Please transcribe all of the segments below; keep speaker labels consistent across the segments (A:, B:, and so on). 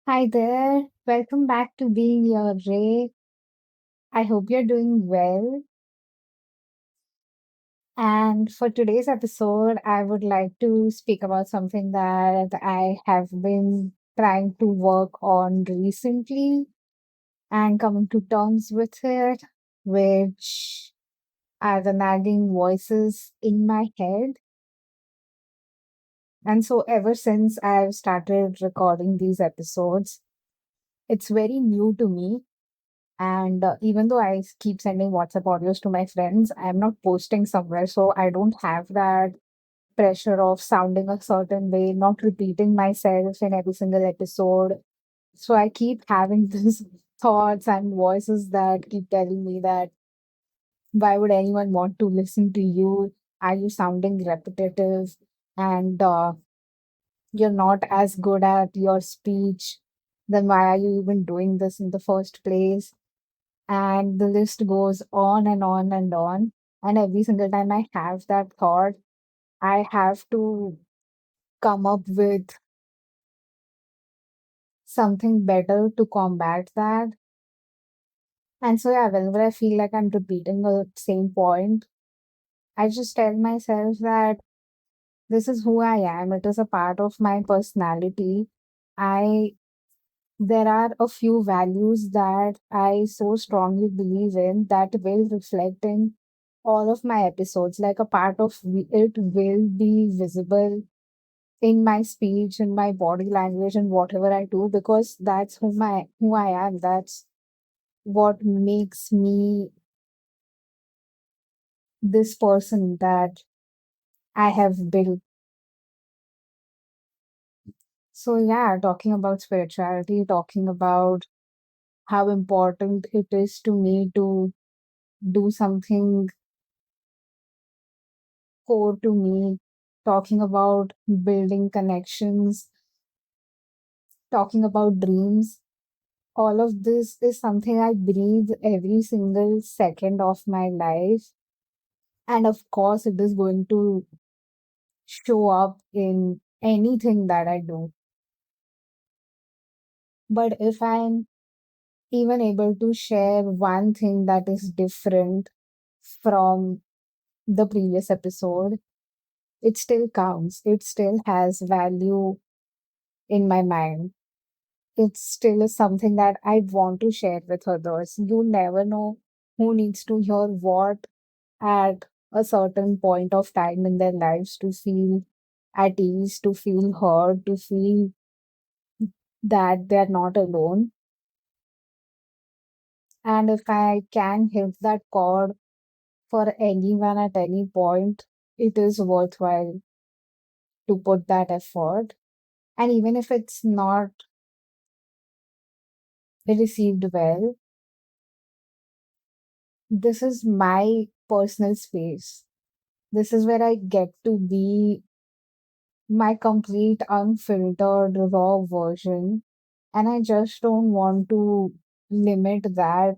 A: Hi there. Welcome back to Being Your Ray. I hope you're doing well. And for today's episode, I would like to speak about something that I have been trying to work on recently and coming to terms with it, which are the nagging voices in my head. And so, ever since I've started recording these episodes, it's very new to me. And even though keep sending WhatsApp audios to my friends, I'm not posting somewhere. So I don't have that pressure of sounding a certain way, not repeating myself in every single episode. So I keep having these thoughts and voices that keep telling me that why would anyone want to listen to you? Are you sounding repetitive? And you're not as good at your speech. Then why are you even doing this in the first place? And the list goes on and on and on. And every single time I have that thought, I have to come up with something better to combat that. And so, yeah, whenever I feel like I'm repeating the same point, I just tell myself that this is who I am. It is a part of my personality. I There are a few values that I so strongly believe in that will reflect in all of my episodes. Like a part of it will be visible in my speech, in my body language, and whatever I do, because that's who I am. That's what makes me this person that I have built. So yeah, talking about spirituality, talking about how important it is to me to do something core to me, talking about building connections, talking about dreams. All of this is something I breathe every single second of my life. And of course, it is going to show up in anything that I do. But if I'm even able to share one thing that is different from the previous episode, it still counts. It still has value in my mind. It still is something that I want to share with others. You never know who needs to hear what at a certain point of time in their lives to feel at ease, to feel heard, to feel that they're not alone. And if I can hit that chord for anyone at any point, it is worthwhile to put that effort. And even if it's not received well, this is my personal space. This is where I get to be my complete, unfiltered, raw version. And I just don't want to limit that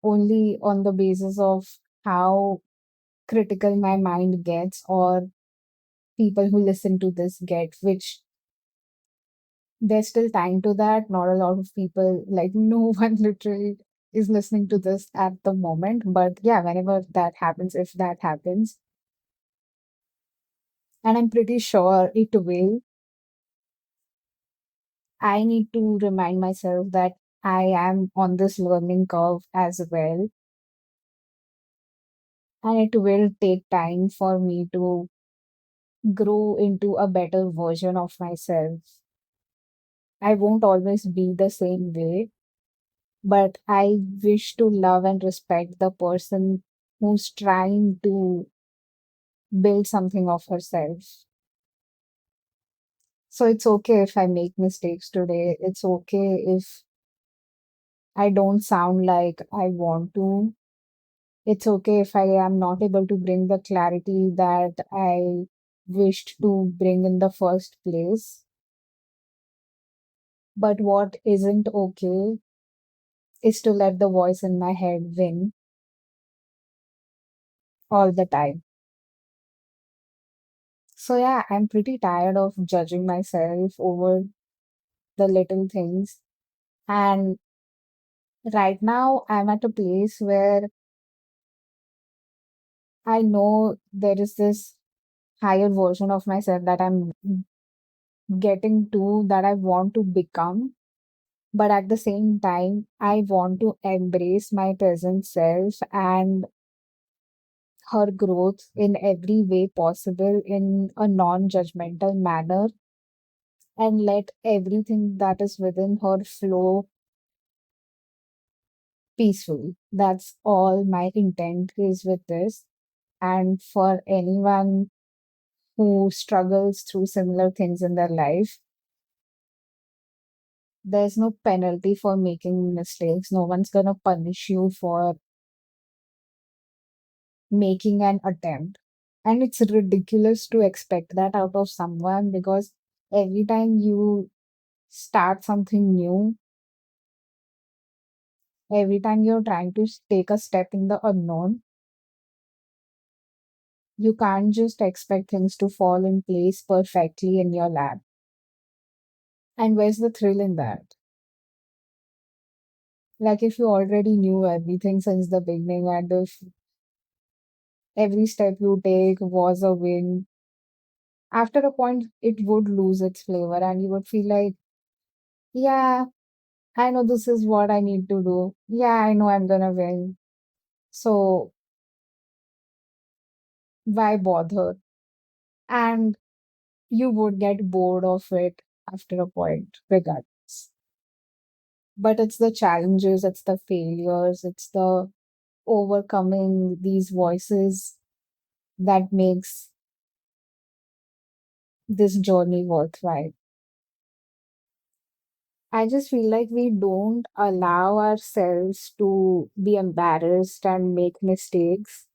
A: only on the basis of how critical my mind gets or people who listen to this get, which there's still time to that. Not a lot of people, like, no one literally is listening to this at the moment. But yeah, whenever that happens, if that happens, and I'm pretty sure it will, I need to remind myself that I am on this learning curve as well, and it will take time for me to grow into a better version of myself. I won't always be the same way, but I wish to love and respect the person who's trying to build something of herself. So it's okay if I make mistakes today. It's okay if I don't sound like I want to. It's okay if I am not able to bring the clarity that I wished to bring in the first place. But what isn't okay is to let the voice in my head win all the time. So, yeah, I'm pretty tired of judging myself over the little things. And right now, I'm at a place where I know there is this higher version of myself that I'm getting to, that I want to become. But at the same time, I want to embrace my present self and her growth in every way possible in a non judgmental manner, and let everything that is within her flow peacefully. That's all my intent is with this. And for anyone who struggles through similar things in their life, there's no penalty for making mistakes. No one's gonna punish you for making an attempt. And it's ridiculous to expect that out of someone, because every time you start something new, every time you're trying to take a step in the unknown, you can't just expect things to fall in place perfectly in your lap. And where's the thrill in that? Like, if you already knew everything since the beginning, and if every step you take was a win, after a point, it would lose its flavor, and you would feel like, yeah, I know this is what I need to do. Yeah, I know I'm gonna win. So why bother? And you would get bored of it after a point, regardless. But it's the challenges, it's the failures, it's the overcoming these voices that makes this journey worthwhile. I just feel like we don't allow ourselves to be embarrassed and make mistakes.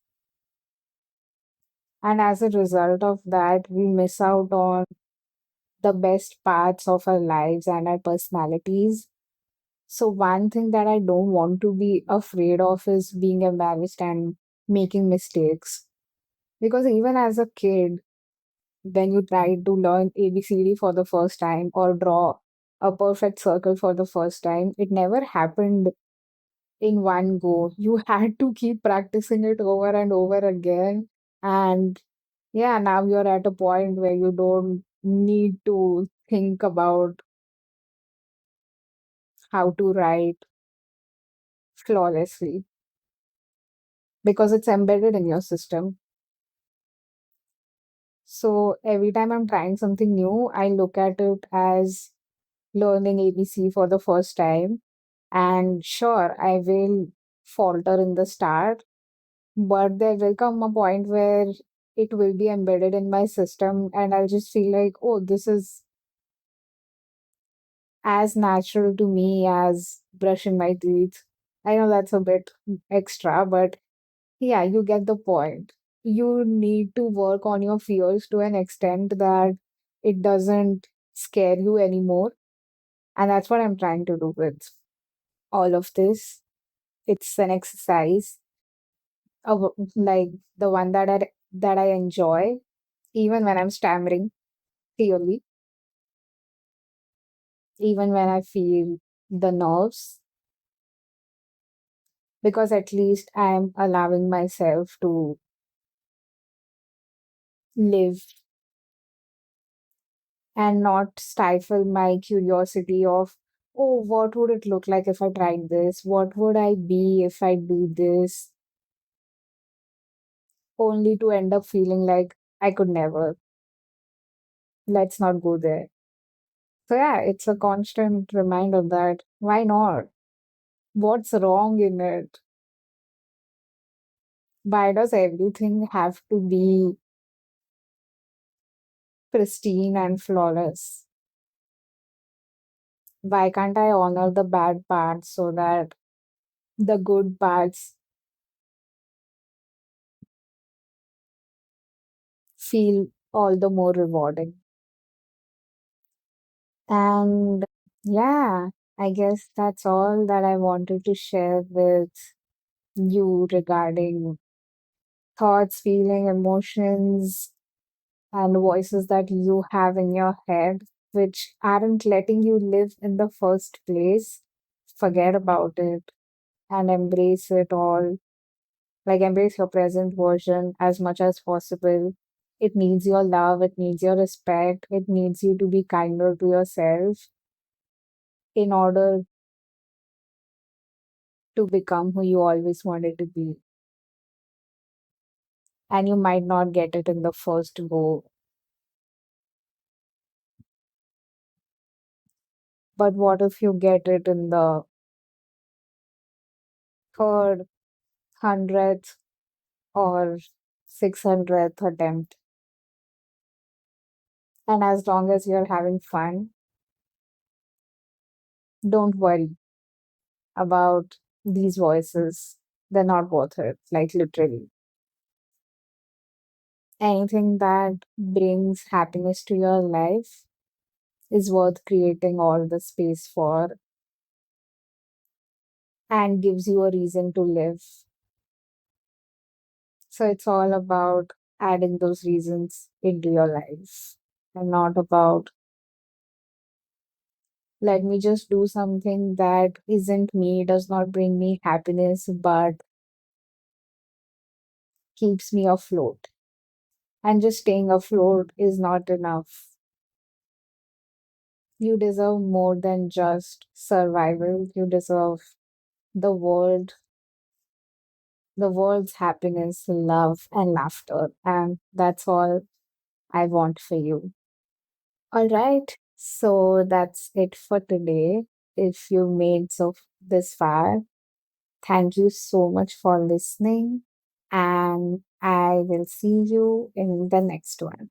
A: And as a result of that, we miss out on the best parts of our lives and our personalities. So, one thing that I don't want to be afraid of is being embarrassed and making mistakes. Because even as a kid, when you tried to learn ABCD for the first time or draw a perfect circle for the first time, it never happened in one go. You had to keep practicing it over and over again. And yeah, now you're at a point where you don't need to think about how to write flawlessly because it's embedded in your system. So every time I'm trying something new, I look at it as learning ABC for the first time. And sure, I will falter in the start, but there will come a point where it will be embedded in my system, and I'll just feel like, oh, this is as natural to me as brushing my teeth. I know that's a bit extra, but yeah, you get the point. You need to work on your fears to an extent that it doesn't scare you anymore. And that's what I'm trying to do with all of this. It's an exercise, like the one that I enjoy, even when I'm stammering clearly, even when I feel the nerves, because at least I'm allowing myself to live and not stifle my curiosity of, oh, what would it look like if I tried this? What would I be if I do this? Only to end up feeling like I could never. Let's not go there. So, yeah, it's a constant reminder that why not? What's wrong in it? Why does everything have to be pristine and flawless? Why can't I honor the bad parts so that the good parts feel all the more rewarding? And yeah, I guess that's all that I wanted to share with you regarding thoughts, feeling, emotions, and voices that you have in your head. which aren't letting you live in the first place, forget about it and embrace it all. Like, embrace your present version as much as possible. It needs your love, it needs your respect, it needs you to be kinder to yourself in order to become who you always wanted to be. And you might not get it in the first go, but what if you get it in the third, 100th, or 600th attempt? And as long as you're having fun, don't worry about these voices. They're not worth it, like literally. Anything that brings happiness to your life is worth creating all the space for and gives you a reason to live. So it's all about adding those reasons into your life and not about let me just do something that isn't me, does not bring me happiness, but keeps me afloat. And just staying afloat is not enough. You deserve more than just survival. You deserve the world, the world's happiness, love, and laughter. And that's all I want for you. All right. So that's it for today. If you made this far, thank you so much for listening. And I will see you in the next one.